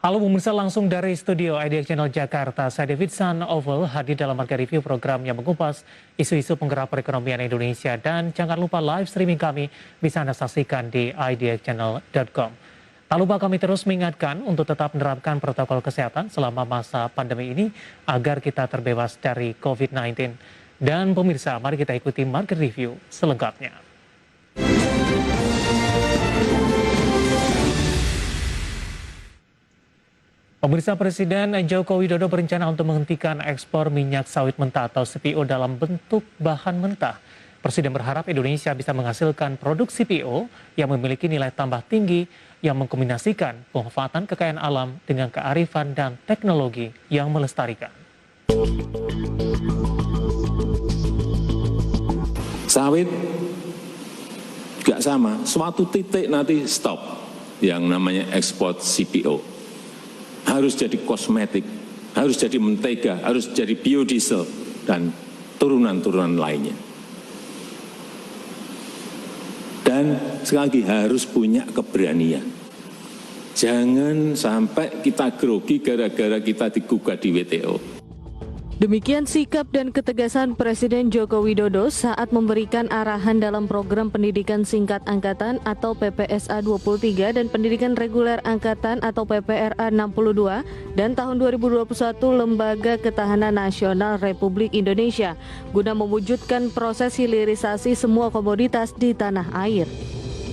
Halo pemirsa, langsung dari studio IDX Channel Jakarta, saya David San Oval hadir dalam Marga Review, program yang mengupas isu-isu penggerak perekonomian Indonesia. Dan jangan lupa live streaming kami bisa Anda saksikan di idxchannel.com. Tak lupa kami terus mengingatkan untuk tetap menerapkan protokol kesehatan selama masa pandemi ini agar kita terbebas dari COVID-19. Dan pemirsa, mari kita ikuti Market Review selengkapnya. Pemirsa, Presiden Joko Widodo berencana untuk menghentikan ekspor minyak sawit mentah atau CPO dalam bentuk bahan mentah. Presiden berharap Indonesia bisa menghasilkan produk CPO yang memiliki nilai tambah tinggi yang mengkombinasikan pemanfaatan kekayaan alam dengan kearifan dan teknologi yang melestarikan. Sawit juga sama, suatu titik nanti stop yang namanya ekspor CPO. Harus jadi kosmetik, harus jadi mentega, harus jadi biodiesel, dan turunan-turunan lainnya. Dan sekali lagi harus punya keberanian. Jangan sampai kita grogi gara-gara kita digugat di WTO. Demikian sikap dan ketegasan Presiden Joko Widodo saat memberikan arahan dalam program pendidikan singkat angkatan atau PPSA 23 dan pendidikan reguler angkatan atau PPRA 62 dan tahun 2021 Lembaga Ketahanan Nasional Republik Indonesia guna mewujudkan proses hilirisasi semua komoditas di tanah air.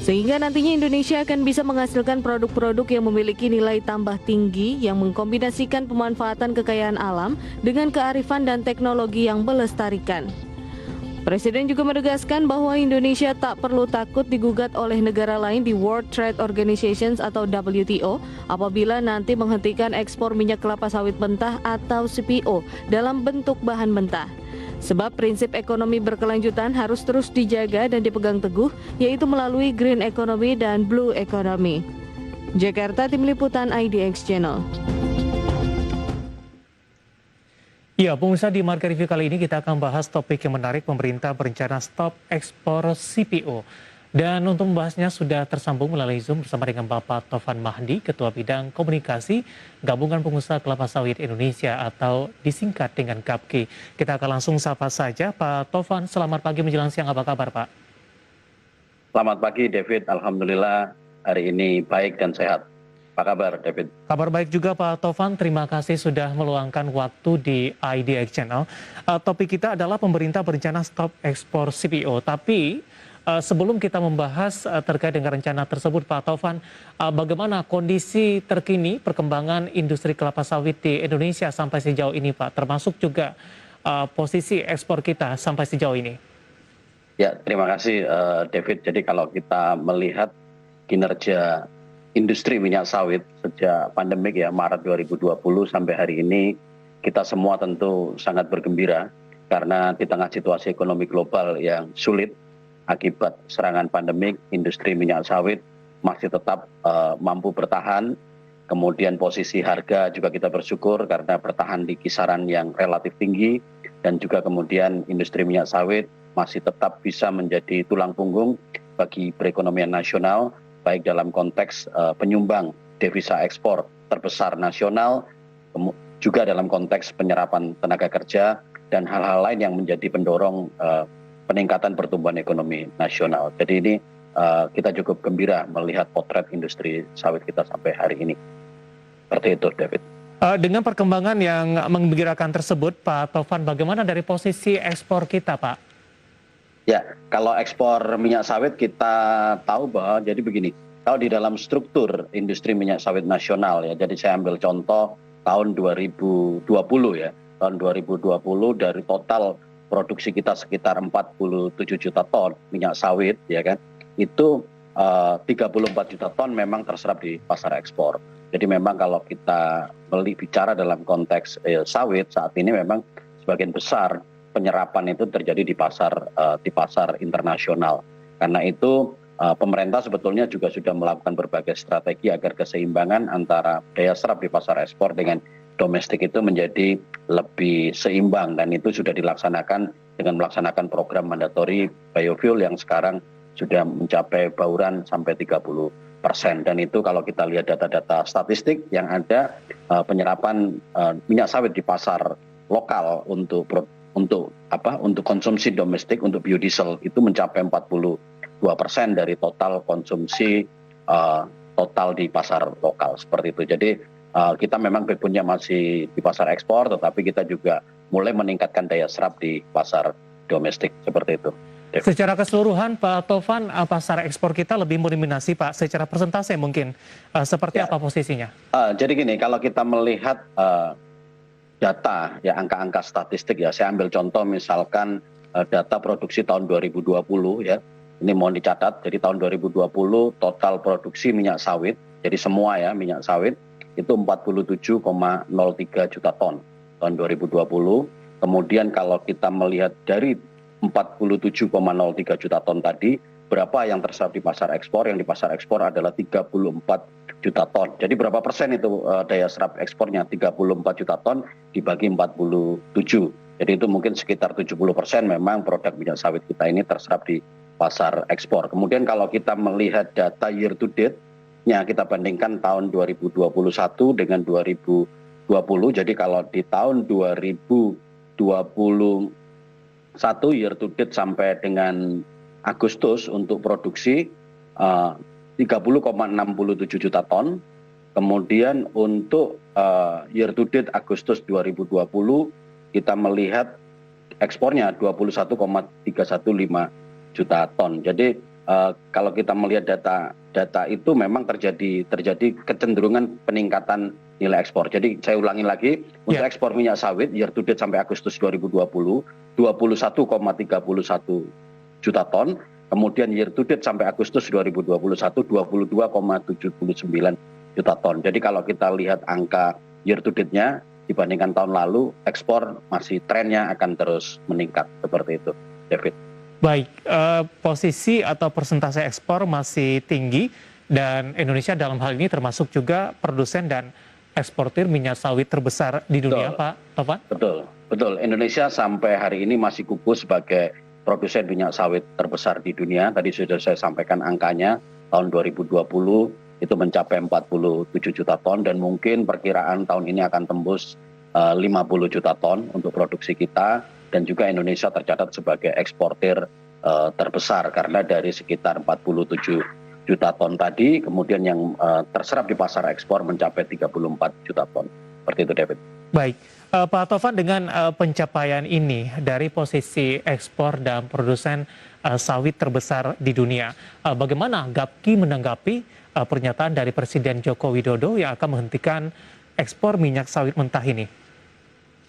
Sehingga nantinya Indonesia akan bisa menghasilkan produk-produk yang memiliki nilai tambah tinggi yang mengkombinasikan pemanfaatan kekayaan alam dengan kearifan dan teknologi yang melestarikan. Presiden juga menegaskan bahwa Indonesia tak perlu takut digugat oleh negara lain di World Trade Organization atau WTO apabila nanti menghentikan ekspor minyak kelapa sawit mentah atau CPO dalam bentuk bahan mentah. Sebab prinsip ekonomi berkelanjutan harus terus dijaga dan dipegang teguh, yaitu melalui green economy dan blue economy. Jakarta, Tim Liputan IDX Channel. Ya, pemirsa, di Market Review kali ini kita akan bahas topik yang menarik. Pemerintah berencana stop ekspor CPO. Dan untuk membahasnya sudah tersambung melalui Zoom bersama dengan Bapak Tovan Mahdi, Ketua Bidang Komunikasi Gabungan Pengusaha Kelapa Sawit Indonesia atau disingkat dengan GAPKI. Kita akan langsung sapa saja. Pak Tovan, selamat pagi menjelang siang, apa kabar Pak? Selamat pagi David, Alhamdulillah hari ini baik dan sehat. Apa kabar David? Kabar baik juga Pak Tovan, terima kasih sudah meluangkan waktu di IDX Channel. Topik kita adalah pemerintah berencana stop ekspor CPO, tapi sebelum kita membahas terkait dengan rencana tersebut, Pak Tovan, bagaimana kondisi terkini perkembangan industri kelapa sawit di Indonesia sampai sejauh ini, Pak? Termasuk juga posisi ekspor kita sampai sejauh ini. Ya, terima kasih David. Jadi kalau kita melihat kinerja industri minyak sawit sejak pandemik ya Maret 2020 sampai hari ini, kita semua tentu sangat bergembira karena di tengah situasi ekonomi global yang sulit akibat serangan pandemik, industri minyak sawit masih tetap mampu bertahan. Kemudian posisi harga juga kita bersyukur karena bertahan di kisaran yang relatif tinggi. Dan juga kemudian industri minyak sawit masih tetap bisa menjadi tulang punggung bagi perekonomian nasional, baik dalam konteks penyumbang devisa ekspor terbesar nasional, juga dalam konteks penyerapan tenaga kerja, dan hal-hal lain yang menjadi pendorong peningkatan pertumbuhan ekonomi nasional. Jadi ini kita cukup gembira melihat potret industri sawit kita sampai hari ini. Seperti itu, David. Dengan perkembangan yang menggembirakan tersebut, Pak Tovan, bagaimana dari posisi ekspor kita, Pak? Ya, kalau ekspor minyak sawit kita tahu bahwa jadi begini, kalau di dalam struktur industri minyak sawit nasional ya, jadi saya ambil contoh tahun 2020 ya, tahun 2020 dari total produksi kita sekitar 47 juta ton minyak sawit, ya kan? Itu 34 juta ton memang terserap di pasar ekspor. Jadi memang kalau kita bicara dalam konteks sawit saat ini memang sebagian besar penyerapan itu terjadi di pasar internasional. Karena itu pemerintah sebetulnya juga sudah melakukan berbagai strategi agar keseimbangan antara daya serap di pasar ekspor dengan domestik itu menjadi lebih seimbang, dan itu sudah dilaksanakan dengan melaksanakan program mandatory biofuel yang sekarang sudah mencapai bauran sampai 30%. Dan itu kalau kita lihat data-data statistik yang ada, penyerapan minyak sawit di pasar lokal untuk konsumsi domestik, untuk biodiesel itu mencapai 42% dari total konsumsi total di pasar lokal, seperti itu. Jadi kita memang backbone-nya masih di pasar ekspor, tetapi kita juga mulai meningkatkan daya serap di pasar domestik, seperti itu. Secara keseluruhan Pak Tovan, pasar ekspor kita lebih mendominasi Pak, secara persentase mungkin seperti apa posisinya? Jadi gini, kalau kita melihat data ya, angka-angka statistik ya, saya ambil contoh misalkan data produksi tahun 2020 ya, ini mohon dicatat. Jadi tahun 2020 total produksi minyak sawit, jadi semua ya minyak sawit itu 47,03 juta ton tahun 2020. Kemudian kalau kita melihat dari 47,03 juta ton tadi, berapa yang terserap di pasar ekspor? Yang di pasar ekspor adalah 34 juta ton. Jadi berapa persen itu daya serap ekspornya? 34 juta ton dibagi 47. Jadi itu mungkin sekitar 70% memang produk minyak sawit kita ini terserap di pasar ekspor. Kemudian kalau kita melihat data year to date-nya, kita bandingkan tahun 2021 dengan 2020. Jadi kalau di tahun 2021 year to date sampai dengan Agustus untuk produksi 30,67 juta ton. Kemudian untuk year to date Agustus 2020 kita melihat ekspornya 21,315 juta ton. Jadi kalau kita melihat data itu memang terjadi kecenderungan peningkatan nilai ekspor. Jadi saya ulangi lagi, untuk ekspor minyak sawit year to date sampai Agustus 2020 21,31 juta ton. Kemudian year to date sampai Agustus 2021 22,79 juta ton. Jadi kalau kita lihat angka year to date-nya dibandingkan tahun lalu, ekspor masih trennya akan terus meningkat, seperti itu, David. Baik, posisi atau persentase ekspor masih tinggi dan Indonesia dalam hal ini termasuk juga produsen dan eksportir minyak sawit terbesar di dunia, Pak Tovan? Betul. Indonesia sampai hari ini masih kukuh sebagai produsen minyak sawit terbesar di dunia. Tadi sudah saya sampaikan angkanya, tahun 2020 itu mencapai 47 juta ton dan mungkin perkiraan tahun ini akan tembus 50 juta ton untuk produksi kita. Dan juga Indonesia tercatat sebagai eksportir terbesar karena dari sekitar 47 juta ton tadi, kemudian yang terserap di pasar ekspor mencapai 34 juta ton. Seperti itu, David. Baik, Pak Tovan, dengan pencapaian ini dari posisi ekspor dan produsen sawit terbesar di dunia, bagaimana Gapki menanggapi pernyataan dari Presiden Joko Widodo yang akan menghentikan ekspor minyak sawit mentah ini?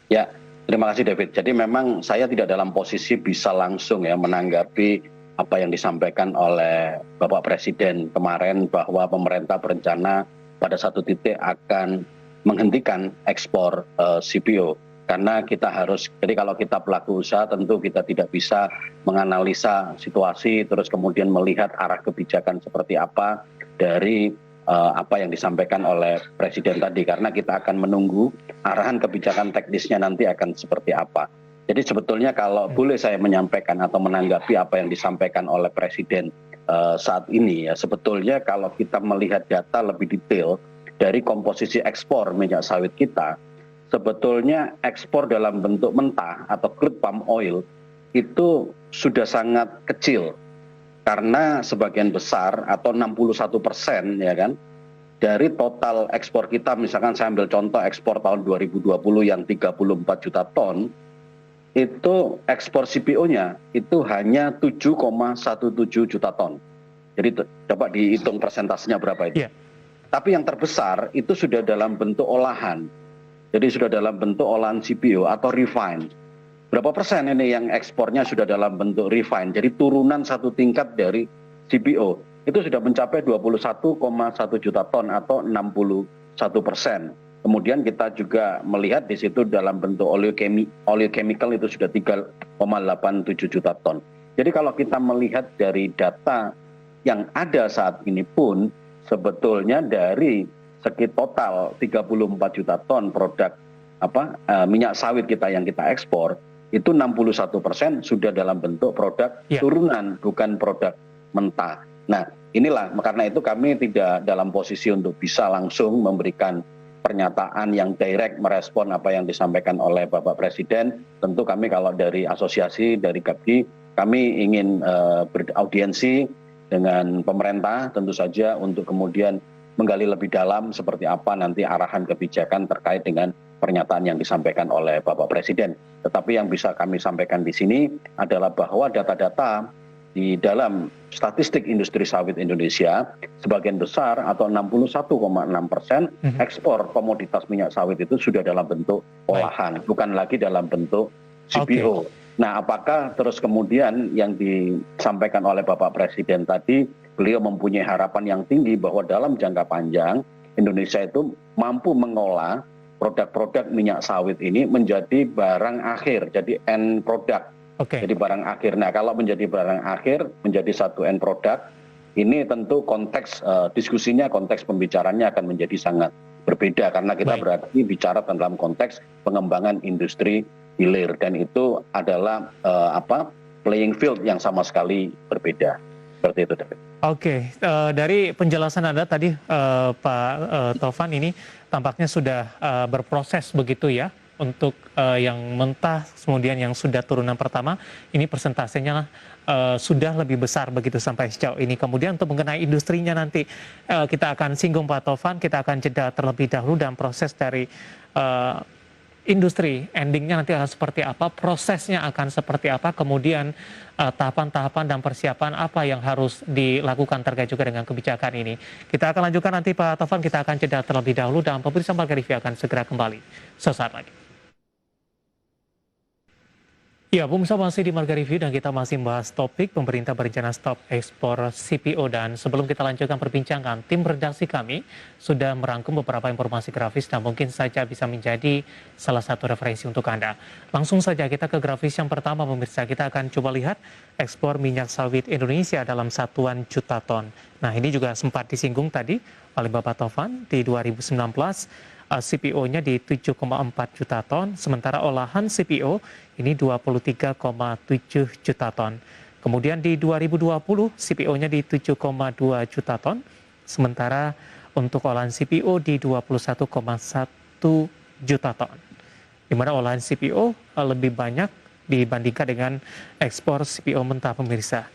Ya, terima kasih, David. Jadi memang saya tidak dalam posisi bisa langsung ya menanggapi apa yang disampaikan oleh Bapak Presiden kemarin bahwa pemerintah berencana pada satu titik akan menghentikan ekspor CPO. Karena kita harus, jadi kalau kita pelaku usaha tentu kita tidak bisa menganalisa situasi terus kemudian melihat arah kebijakan seperti apa dari apa yang disampaikan oleh Presiden tadi. Karena kita akan menunggu arahan kebijakan teknisnya nanti akan seperti apa. Jadi sebetulnya kalau boleh saya menyampaikan atau menanggapi apa yang disampaikan oleh Presiden saat ini ya, sebetulnya kalau kita melihat data lebih detail dari komposisi ekspor minyak sawit kita, sebetulnya ekspor dalam bentuk mentah atau crude palm oil itu sudah sangat kecil karena sebagian besar atau 61% ya kan dari total ekspor kita, misalkan saya ambil contoh ekspor tahun 2020 yang 34 juta ton, itu ekspor CPO-nya itu hanya 7,17 juta ton. Jadi coba dihitung persentasenya berapa itu. Tapi yang terbesar itu sudah dalam bentuk olahan. Jadi sudah dalam bentuk olahan CPO atau refine. Berapa persen ini yang ekspornya sudah dalam bentuk refine? Jadi turunan satu tingkat dari CPO. Itu sudah mencapai 21,1 juta ton atau 61%. Kemudian kita juga melihat di situ dalam bentuk oleochemical itu sudah 3,87 juta ton. Jadi kalau kita melihat dari data yang ada saat ini pun, sebetulnya dari segi total 34 juta ton produk minyak sawit kita yang kita ekspor, itu 61% sudah dalam bentuk produk turunan, bukan produk mentah. Nah, inilah karena itu kami tidak dalam posisi untuk bisa langsung memberikan pernyataan yang direct merespon apa yang disampaikan oleh Bapak Presiden. Tentu kami kalau dari asosiasi, dari GAPDI, kami ingin beraudiensi dengan pemerintah tentu saja untuk kemudian menggali lebih dalam seperti apa nanti arahan kebijakan terkait dengan pernyataan yang disampaikan oleh Bapak Presiden. Tetapi yang bisa kami sampaikan di sini adalah bahwa data-data di dalam statistik industri sawit Indonesia, sebagian besar atau 61,6% ekspor komoditas minyak sawit itu sudah dalam bentuk olahan, bukan lagi dalam bentuk CPO. Nah, apakah terus kemudian yang disampaikan oleh Bapak Presiden tadi, beliau mempunyai harapan yang tinggi bahwa dalam jangka panjang Indonesia itu mampu mengolah produk-produk minyak sawit ini menjadi barang akhir, jadi end product. Jadi barang akhir. Nah, kalau menjadi barang akhir, menjadi satu end product, ini tentu konteks diskusinya, konteks pembicaranya akan menjadi sangat berbeda karena kita berarti bicara dalam konteks pengembangan industri hilir dan itu adalah playing field yang sama sekali berbeda. Seperti itu, David. Dari penjelasan Anda tadi, Pak Taufan, ini tampaknya sudah berproses begitu ya. Untuk yang mentah, kemudian yang sudah turunan pertama, ini persentasenya sudah lebih besar begitu sampai sejauh ini. Kemudian untuk mengenai industrinya nanti kita akan singgung Pak Taufan, kita akan jeda terlebih dahulu dan proses dari industri endingnya nanti akan seperti apa, prosesnya akan seperti apa, kemudian tahapan-tahapan dan persiapan apa yang harus dilakukan terkait juga dengan kebijakan ini. Kita akan lanjutkan nanti Pak Taufan, kita akan jeda terlebih dahulu dan pemirsa Marga Review akan segera kembali sesaat lagi. Ya, pemirsa masih di Marga Review dan kita masih membahas topik pemerintah berencana stop ekspor CPO. Dan sebelum kita lanjutkan perbincangan, tim redaksi kami sudah merangkum beberapa informasi grafis dan mungkin saja bisa menjadi salah satu referensi untuk Anda. Langsung saja kita ke grafis yang pertama, pemirsa. Kita akan coba lihat ekspor minyak sawit Indonesia dalam satuan juta ton. Nah, ini juga sempat disinggung tadi oleh Bapak Taufan di 2019. CPO-nya di 7,4 juta ton, sementara olahan CPO ini 23,7 juta ton. Kemudian di 2020 CPO-nya di 7,2 juta ton, sementara untuk olahan CPO di 21,1 juta ton. Di mana olahan CPO lebih banyak dibandingkan dengan ekspor CPO mentah, pemirsa.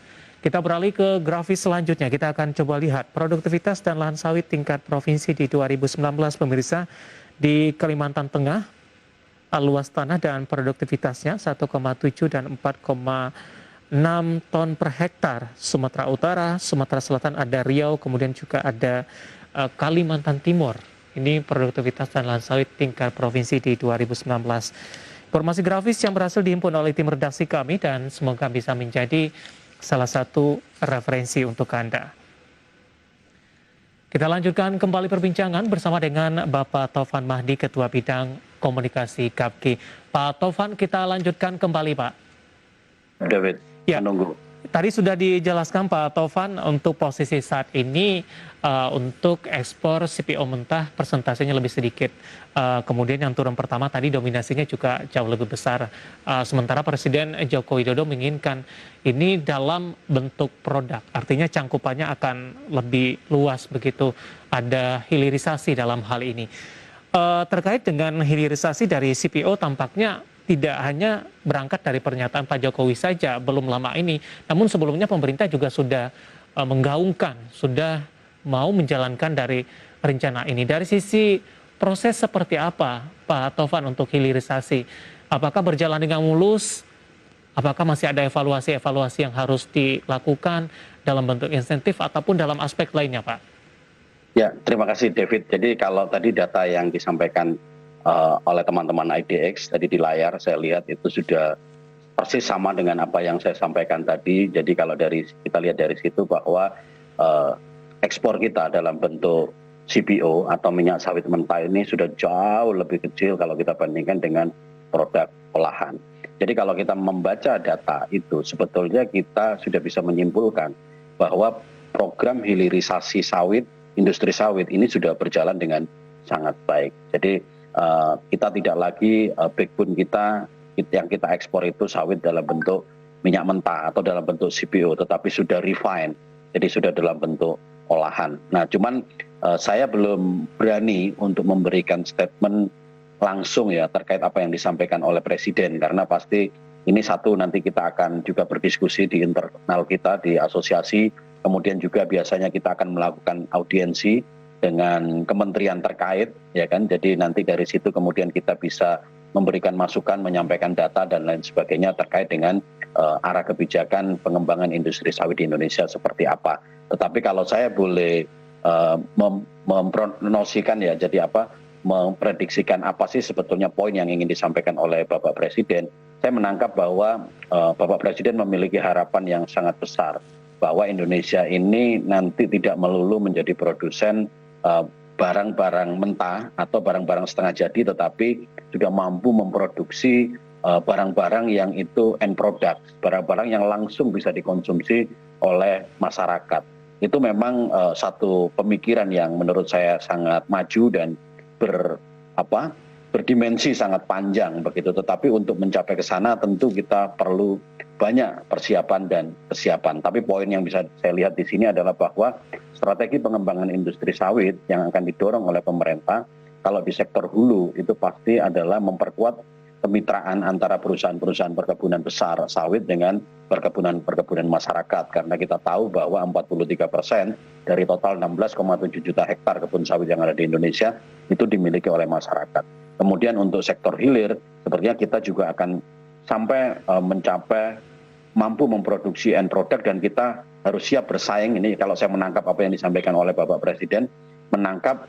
Kita beralih ke grafis selanjutnya. Kita akan coba lihat produktivitas dan lahan sawit tingkat provinsi di 2019, pemirsa. Di Kalimantan Tengah, luas tanah dan produktivitasnya 1,7 dan 4,6 ton per hektar. Sumatera Utara, Sumatera Selatan ada Riau, kemudian juga ada Kalimantan Timur. Ini produktivitas dan lahan sawit tingkat provinsi di 2019. Informasi grafis yang berhasil dihimpun oleh tim redaksi kami dan semoga bisa menjadi salah satu referensi untuk Anda. Kita lanjutkan kembali perbincangan bersama dengan Bapak Taufan Mahdi, Ketua Bidang Komunikasi GAPDI. Pak Taufan, kita lanjutkan kembali, Pak. David, menunggu. Tadi sudah dijelaskan Pak Taufan untuk posisi saat ini untuk ekspor CPO mentah persentasenya lebih sedikit. Kemudian yang turun pertama tadi dominasinya juga jauh lebih besar. Sementara Presiden Joko Widodo menginginkan ini dalam bentuk produk. Artinya cangkupannya akan lebih luas begitu. Ada hilirisasi dalam hal ini. Terkait dengan hilirisasi dari CPO tampaknya tidak hanya berangkat dari pernyataan Pak Jokowi saja belum lama ini, namun sebelumnya pemerintah juga sudah menggaungkan, sudah mau menjalankan dari rencana ini. Dari sisi proses seperti apa Pak Taufan untuk hilirisasi? Apakah berjalan dengan mulus? Apakah masih ada evaluasi-evaluasi yang harus dilakukan dalam bentuk insentif ataupun dalam aspek lainnya, Pak? Ya, terima kasih David. Jadi kalau tadi data yang disampaikan oleh teman-teman IDX tadi di layar saya lihat itu sudah persis sama dengan apa yang saya sampaikan tadi. Jadi kalau kita lihat dari situ bahwa ekspor kita dalam bentuk CPO atau minyak sawit mentah ini sudah jauh lebih kecil kalau kita bandingkan dengan produk olahan. Jadi kalau kita membaca data itu sebetulnya kita sudah bisa menyimpulkan bahwa program hilirisasi sawit, industri sawit ini sudah berjalan dengan sangat baik. Jadi kita tidak lagi backbone kita yang kita ekspor itu sawit dalam bentuk minyak mentah atau dalam bentuk CPO, tetapi sudah refine, jadi sudah dalam bentuk olahan. Nah, cuman saya belum berani untuk memberikan statement langsung ya terkait apa yang disampaikan oleh Presiden, karena pasti ini satu nanti kita akan juga berdiskusi di internal kita di asosiasi, kemudian juga biasanya kita akan melakukan audiensi dengan kementerian terkait, ya kan. Jadi nanti dari situ kemudian kita bisa memberikan masukan, menyampaikan data dan lain sebagainya terkait dengan arah kebijakan pengembangan industri sawit di Indonesia seperti apa. Tetapi kalau saya boleh memprognosisikan ya, jadi memprediksikan apa sih sebetulnya poin yang ingin disampaikan oleh Bapak Presiden. Saya menangkap bahwa Bapak Presiden memiliki harapan yang sangat besar bahwa Indonesia ini nanti tidak melulu menjadi produsen barang-barang mentah atau barang-barang setengah jadi, tetapi juga mampu memproduksi barang-barang yang itu end product, barang-barang yang langsung bisa dikonsumsi oleh masyarakat. Itu memang satu pemikiran yang menurut saya sangat maju dan berdimensi sangat panjang begitu. Tetapi untuk mencapai ke sana tentu kita perlu banyak persiapan dan kesiapan. Tapi poin yang bisa saya lihat di sini adalah bahwa strategi pengembangan industri sawit yang akan didorong oleh pemerintah, kalau di sektor hulu itu pasti adalah memperkuat kemitraan antara perusahaan-perusahaan perkebunan besar sawit dengan perkebunan masyarakat. Karena kita tahu bahwa 43% dari total 16,7 juta hektar kebun sawit yang ada di Indonesia itu dimiliki oleh masyarakat. Kemudian untuk sektor hilir, sepertinya kita juga akan sampai mencapai mampu memproduksi end product, dan kita harus siap bersaing. Ini kalau saya menangkap apa yang disampaikan oleh Bapak Presiden, menangkap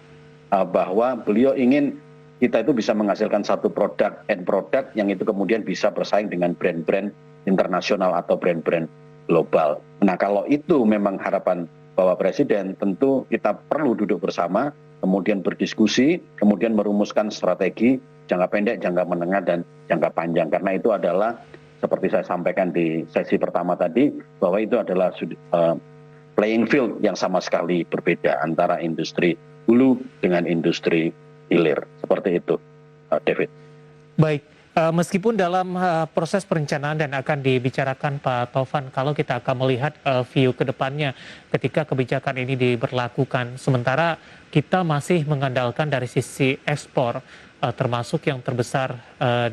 bahwa beliau ingin kita itu bisa menghasilkan satu produk, end product, yang itu kemudian bisa bersaing dengan brand-brand internasional atau brand-brand global. Nah, kalau itu memang harapan Bapak Presiden, tentu kita perlu duduk bersama, kemudian berdiskusi, kemudian merumuskan strategi jangka pendek, jangka menengah, dan jangka panjang. Karena itu adalah, seperti saya sampaikan di sesi pertama tadi, bahwa itu adalah playing field yang sama sekali berbeda antara industri hulu dengan industri hilir. Seperti itu, David. Baik, meskipun dalam proses perencanaan dan akan dibicarakan Pak Taufan, kalau kita akan melihat view ke depannya ketika kebijakan ini diberlakukan, sementara kita masih mengandalkan dari sisi ekspor, termasuk yang terbesar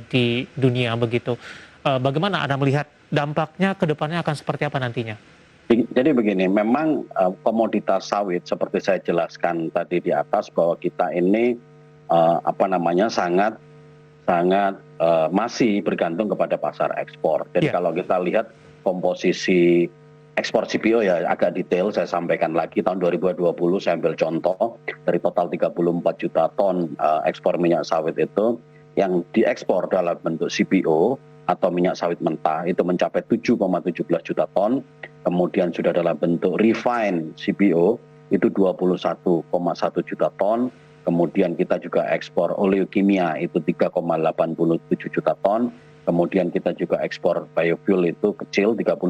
di dunia begitu. Bagaimana Anda melihat dampaknya ke depannya akan seperti apa nantinya? Jadi begini, memang komoditas sawit seperti saya jelaskan tadi di atas, bahwa kita ini sangat masih bergantung kepada pasar ekspor. Jadi kalau kita lihat komposisi ekspor CPO ya agak detail saya sampaikan lagi. Tahun 2020 saya ambil contoh, dari total 34 juta ton ekspor minyak sawit itu, yang diekspor dalam bentuk CPO atau minyak sawit mentah itu mencapai 7,17 juta ton. Kemudian sudah dalam bentuk refined CPO itu 21,1 juta ton. Kemudian kita juga ekspor oleokimia itu 3,87 juta ton. Kemudian kita juga ekspor biofuel itu kecil 31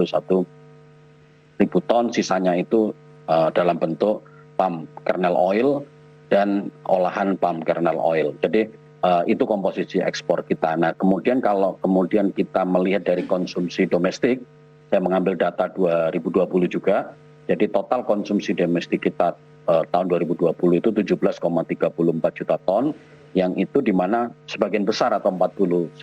ribu ton. Sisanya itu dalam bentuk palm kernel oil dan olahan palm kernel oil. Jadi itu komposisi ekspor kita. Nah, kemudian kalau kemudian kita melihat dari konsumsi domestik, saya mengambil data 2020 juga. Jadi total konsumsi domestik kita tahun 2020 itu 17,34 juta ton, yang itu di mana sebagian besar atau 49%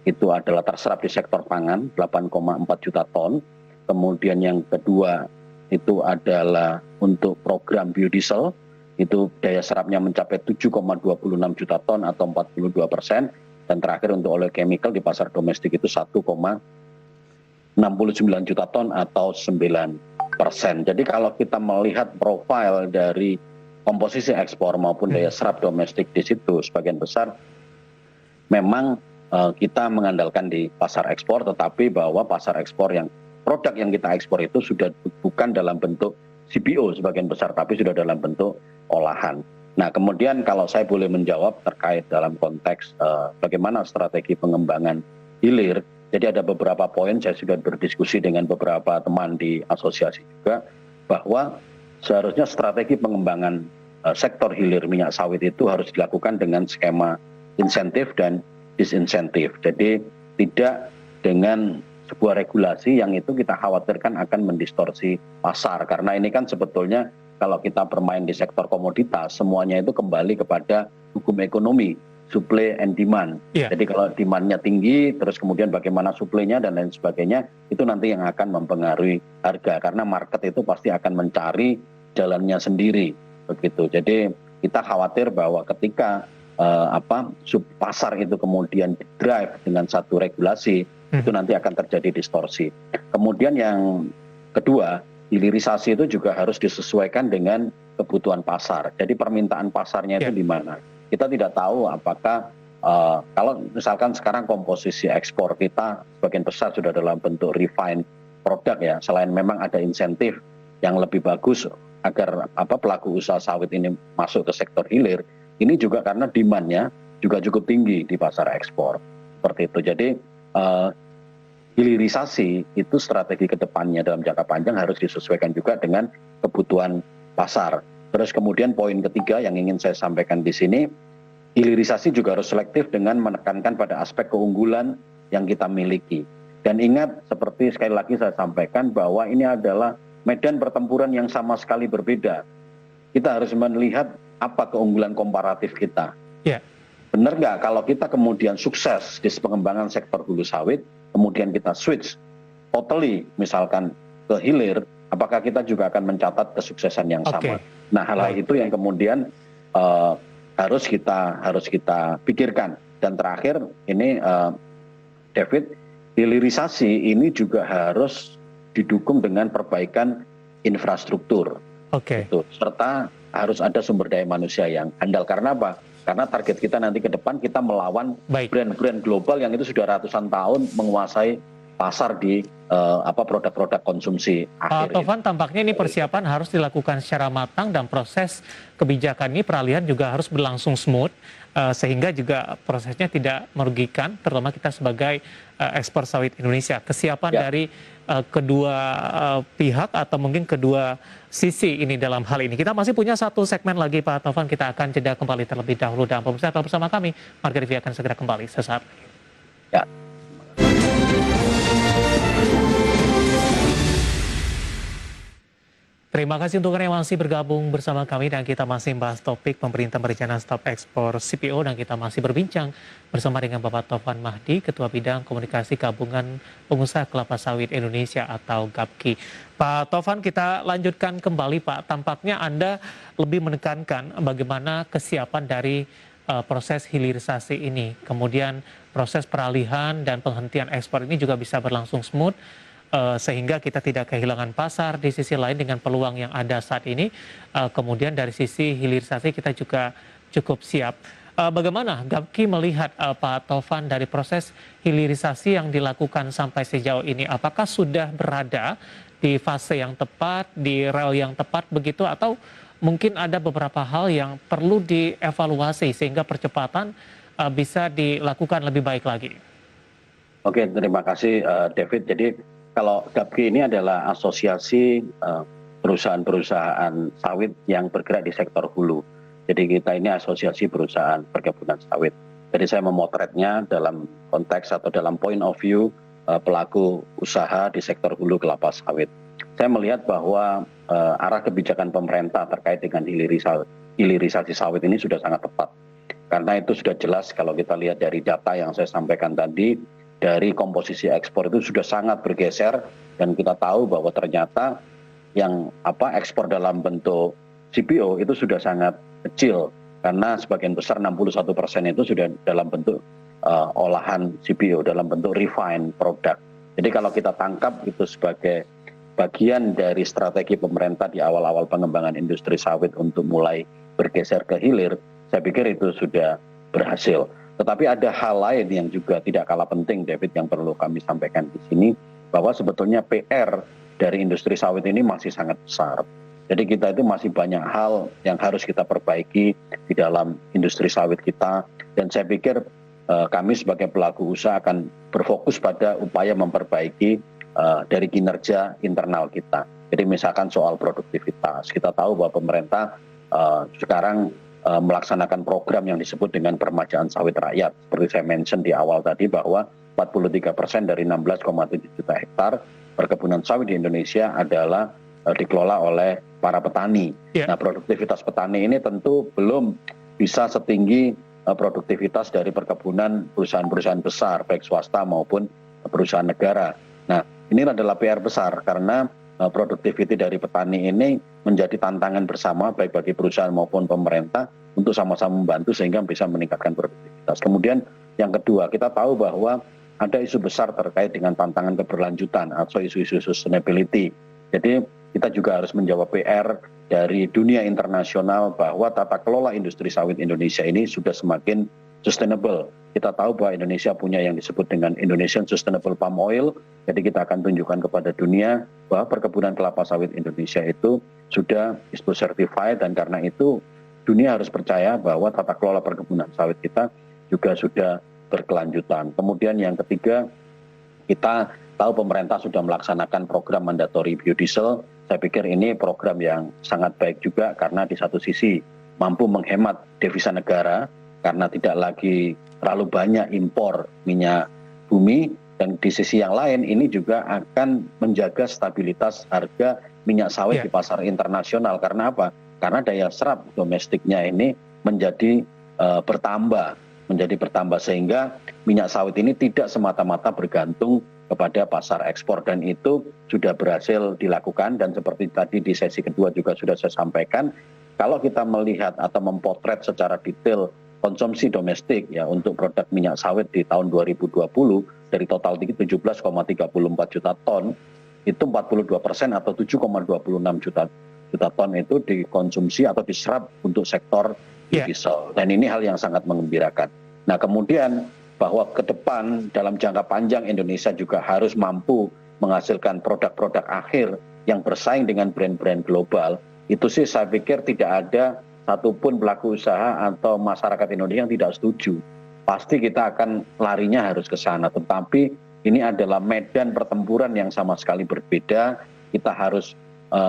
itu adalah terserap di sektor pangan, 8,4 juta ton. Kemudian yang kedua itu adalah untuk program biodiesel, itu daya serapnya mencapai 7,26 juta ton atau 42%. Dan terakhir untuk oleochemical di pasar domestik itu 1,69 juta ton atau 9%. Jadi kalau kita melihat profil dari komposisi ekspor maupun daya serap domestik di situ, sebagian besar memang kita mengandalkan di pasar ekspor, tetapi bahwa pasar ekspor yang produk yang kita ekspor itu sudah bukan dalam bentuk CPO sebagian besar, tapi sudah dalam bentuk olahan. Nah, kemudian kalau saya boleh menjawab terkait dalam konteks bagaimana strategi pengembangan hilir. Jadi ada beberapa poin, saya sudah berdiskusi dengan beberapa teman di asosiasi juga, bahwa seharusnya strategi pengembangan sektor hilir minyak sawit itu harus dilakukan dengan skema insentif dan disinsentif. Jadi tidak dengan sebuah regulasi yang itu kita khawatirkan akan mendistorsi pasar. Karena ini kan sebetulnya kalau kita bermain di sektor komoditas, semuanya itu kembali kepada hukum ekonomi, supply and demand. Iya. Jadi kalau demand-nya tinggi, terus kemudian bagaimana supply-nya dan lain sebagainya, itu nanti yang akan mempengaruhi harga. Karena market itu pasti akan mencari jalannya sendiri, begitu. Jadi kita khawatir bahwa ketika pasar itu kemudian drive dengan satu regulasi, itu nanti akan terjadi distorsi. Kemudian yang kedua, hilirisasi itu juga harus disesuaikan dengan kebutuhan pasar. Jadi permintaan pasarnya itu di mana. Kita tidak tahu apakah kalau misalkan sekarang komposisi ekspor kita sebagian besar sudah dalam bentuk refined product ya, selain memang ada insentif yang lebih bagus agar pelaku usaha sawit ini masuk ke sektor hilir, ini juga karena demand-nya juga cukup tinggi di pasar ekspor. Seperti itu. Jadi hilirisasi itu strategi kedepannya dalam jangka panjang harus disesuaikan juga dengan kebutuhan pasar. Terus kemudian poin ketiga yang ingin saya sampaikan di sini, hilirisasi juga harus selektif dengan menekankan pada aspek keunggulan yang kita miliki. Dan ingat, seperti sekali lagi saya sampaikan bahwa ini adalah medan pertempuran yang sama sekali berbeda. Kita harus melihat apa keunggulan komparatif kita. Yeah. Benar nggak kalau kita kemudian sukses di pengembangan sektor hulu sawit, kemudian kita switch totally misalkan ke hilir, apakah kita juga akan mencatat kesuksesan yang sama? Nah, hal itu yang kemudian harus kita pikirkan. Dan terakhir ini David, hilirisasi ini juga harus didukung dengan perbaikan infrastruktur. Serta harus ada sumber daya manusia yang handal. Karena apa? Karena target kita nanti ke depan kita melawan brand-brand global yang itu sudah ratusan tahun menguasai pasar di produk-produk konsumsi akhir. Pak Tovan, tampaknya ini persiapan harus dilakukan secara matang dan proses kebijakan ini peralihan juga harus berlangsung smooth sehingga juga prosesnya tidak merugikan terutama kita sebagai ekspor sawit Indonesia. Kesiapan dari kedua pihak atau mungkin kedua sisi ini dalam hal ini. Kita masih punya satu segmen lagi Pak Tovan, kita akan jeda kembali terlebih dahulu dan pemirsa tetap bersama kami. Marga Rivi akan segera kembali sesaat lagi. Ya. Terima kasih untuk yang masih bergabung bersama kami dan kita masih membahas topik pemerintah berencana stop ekspor CPO dan kita masih berbincang bersama dengan Bapak Tovan Mahdi, Ketua Bidang Komunikasi Gabungan Pengusaha Kelapa Sawit Indonesia atau GAPKI. Pak Tovan, kita lanjutkan kembali Pak, tampaknya Anda lebih menekankan bagaimana kesiapan dari proses hilirisasi ini, kemudian proses peralihan dan penghentian ekspor ini juga bisa berlangsung smooth, sehingga kita tidak kehilangan pasar. Di sisi lain dengan peluang yang ada saat ini, kemudian dari sisi hilirisasi kita juga cukup siap. Bagaimana GAPKI melihat Pak Tovan dari proses hilirisasi yang dilakukan sampai sejauh ini? Apakah sudah berada di fase yang tepat, di rel yang tepat begitu, atau mungkin ada beberapa hal yang perlu dievaluasi sehingga percepatan bisa dilakukan lebih baik lagi? Oke, terima kasih David. Jadi kalau GAPKI ini adalah asosiasi perusahaan-perusahaan sawit yang bergerak di sektor hulu. Jadi kita ini asosiasi perusahaan perkebunan sawit. Jadi saya memotretnya dalam konteks atau dalam point of view pelaku usaha di sektor hulu kelapa sawit. Saya melihat bahwa arah kebijakan pemerintah terkait dengan hilirisasi sawit ini sudah sangat tepat. Karena itu sudah jelas kalau kita lihat dari data yang saya sampaikan tadi, dari komposisi ekspor itu sudah sangat bergeser dan kita tahu bahwa ternyata yang ekspor dalam bentuk CPO itu sudah sangat kecil karena sebagian besar 61% itu sudah dalam bentuk olahan CPO, dalam bentuk refined product. Jadi kalau kita tangkap itu sebagai bagian dari strategi pemerintah di awal-awal pengembangan industri sawit untuk mulai bergeser ke hilir, saya pikir itu sudah berhasil. Tetapi ada hal lain yang juga tidak kalah penting, David, yang perlu kami sampaikan di sini, bahwa sebetulnya PR dari industri sawit ini masih sangat besar. Jadi kita itu masih banyak hal yang harus kita perbaiki di dalam industri sawit kita, dan saya pikir kami sebagai pelaku usaha akan berfokus pada upaya memperbaiki dari kinerja internal kita. Jadi misalkan soal produktivitas, kita tahu bahwa pemerintah sekarang melaksanakan program yang disebut dengan permajaan sawit rakyat. Seperti saya mention di awal tadi bahwa 43% dari 16,7 juta hektar perkebunan sawit di Indonesia adalah dikelola oleh para petani. Yeah. Nah, produktivitas petani ini tentu belum bisa setinggi produktivitas dari perkebunan perusahaan-perusahaan besar, baik swasta maupun perusahaan negara. Nah, ini adalah PR besar karena produktiviti dari petani ini menjadi tantangan bersama baik bagi perusahaan maupun pemerintah untuk sama-sama membantu sehingga bisa meningkatkan produktivitas. Kemudian yang kedua, kita tahu bahwa ada isu besar terkait dengan tantangan keberlanjutan atau isu-isu sustainability. Jadi kita juga harus menjawab PR dari dunia internasional bahwa tata kelola industri sawit Indonesia ini sudah semakin sustainable. Kita tahu bahwa Indonesia punya yang disebut dengan Indonesian Sustainable Palm Oil. Jadi kita akan tunjukkan kepada dunia bahwa perkebunan kelapa sawit Indonesia itu sudah ISPO certified, dan karena itu dunia harus percaya bahwa tata kelola perkebunan sawit kita juga sudah berkelanjutan. Kemudian yang ketiga, kita tahu pemerintah sudah melaksanakan program mandatory biodiesel. Saya pikir ini program yang sangat baik juga karena di satu sisi mampu menghemat devisa negara karena tidak lagi terlalu banyak impor minyak bumi, dan di sisi yang lain ini juga akan menjaga stabilitas harga minyak sawit di pasar internasional. Karena apa? Karena daya serap domestiknya ini menjadi bertambah sehingga minyak sawit ini tidak semata-mata bergantung kepada pasar ekspor, dan itu sudah berhasil dilakukan. Dan seperti tadi di sesi kedua juga sudah saya sampaikan, kalau kita melihat atau mempotret secara detail konsumsi domestik ya untuk produk minyak sawit di tahun 2020 dari total 17,34 juta ton, itu 42% atau 7,26 juta ton itu dikonsumsi atau diserap untuk sektor biodiesel. Dan ini hal yang sangat mengembirakan. Nah, kemudian bahwa ke depan dalam jangka panjang Indonesia juga harus mampu menghasilkan produk-produk akhir yang bersaing dengan brand-brand global. Itu sih saya pikir tidak ada satupun pelaku usaha atau masyarakat Indonesia yang tidak setuju. Pasti kita akan larinya harus ke sana. Tetapi ini adalah medan pertempuran yang sama sekali berbeda. Kita harus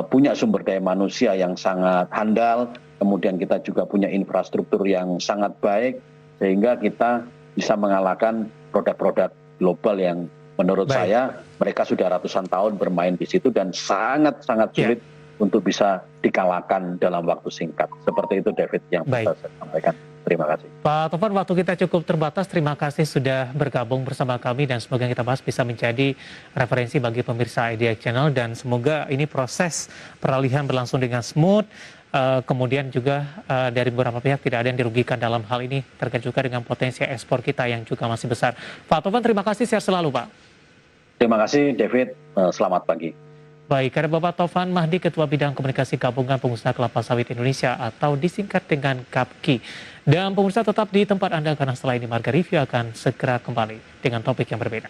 punya sumber daya manusia yang sangat handal. Kemudian kita juga punya infrastruktur yang sangat baik sehingga kita bisa mengalahkan produk-produk global yang menurut saya mereka sudah ratusan tahun bermain di situ dan sangat-sangat sulit untuk bisa dikalahkan dalam waktu singkat. Seperti itu David yang bisa saya sampaikan. Terima kasih. Pak Tovan, waktu kita cukup terbatas. Terima kasih sudah bergabung bersama kami dan semoga yang kita bahas bisa menjadi referensi bagi pemirsa IDX Channel dan semoga ini proses peralihan berlangsung dengan smooth. Kemudian juga dari beberapa pihak tidak ada yang dirugikan dalam hal ini terkait juga dengan potensi ekspor kita yang juga masih besar. Pak Tovan, terima kasih, sehat selalu Pak. Terima kasih David, selamat pagi. Baik, ada Bapak Tovan Mahdi, Ketua Bidang Komunikasi Gabungan Pengusaha Kelapa Sawit Indonesia atau disingkat dengan GAPKI. Dan pemirsa tetap di tempat Anda karena setelah ini Marga Review akan segera kembali dengan topik yang berbeda.